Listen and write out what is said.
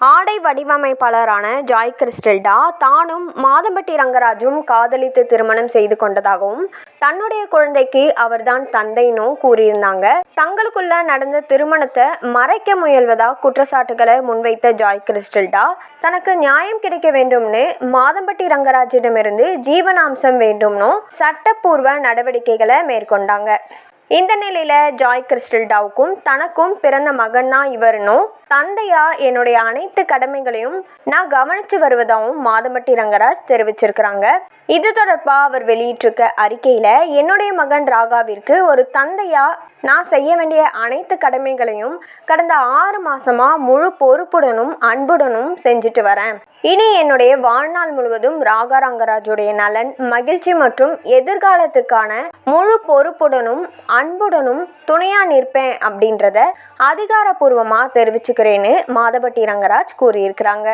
ஆடை வடிவமைப்பாளரான ஜாய் கிறிஸ்டல்டா தானும் மாதம்பட்டி ரங்கராஜும் காதலித்து திருமணம் செய்து கொண்டதாகவும் தன்னுடைய குழந்தைக்கு அவர்தான் தந்தைனும் கூறியிருந்தாங்க. தங்களுக்குள்ள நடந்த திருமணத்தை மறைக்க முயல்வதா குற்றச்சாட்டுகளை முன்வைத்த ஜாய் கிறிஸ்டல்டா தனக்கு நியாயம் கிடைக்க வேண்டும்னு மாதம்பட்டி ரங்கராஜிடமிருந்து ஜீவனாம்சம் வேண்டும்னு சட்டப்பூர்வ நடவடிக்கைகளை மேற்கொண்டாங்க. இந்த நிலையில ஜாய் கிறிஸ்டல்டாவுக்கும் தனக்கும் பிறந்த மகன் தான் இவருன்னும் தந்தையா என்னுடைய அனைத்து கடமைகளையும் நான் கவனிச்சு வருவதாகவும் மாதம்பட்டி ரங்கராஜ் தெரிவிச்சிருக்கிறாங்க. இது தொடர்பா அவர் வெளியிட்டிருக்க அறிக்கையில என்னுடைய மகன் ராகாவிற்கு ஒரு தந்தையா நான் செய்ய வேண்டிய அனைத்து கடமைகளையும் கடந்த 6 மாசமா முழு பொறுப்புடனும் அன்புடனும் செஞ்சுட்டு வரேன். இனி என்னுடைய வாழ்நாள் முழுவதும் ராகா ரங்கராஜுடைய நலன், மகிழ்ச்சி மற்றும் எதிர்காலத்துக்கான முழு பொறுப்புடனும் அன்புடனும் துணையா நிற்பேன் அப்படின்றத அதிகாரப்பூர்வமா தெரிவிச்சுக்கிறேன்னு மாதம்பட்டி ரங்கராஜ் கூறியிருக்கிறாங்க.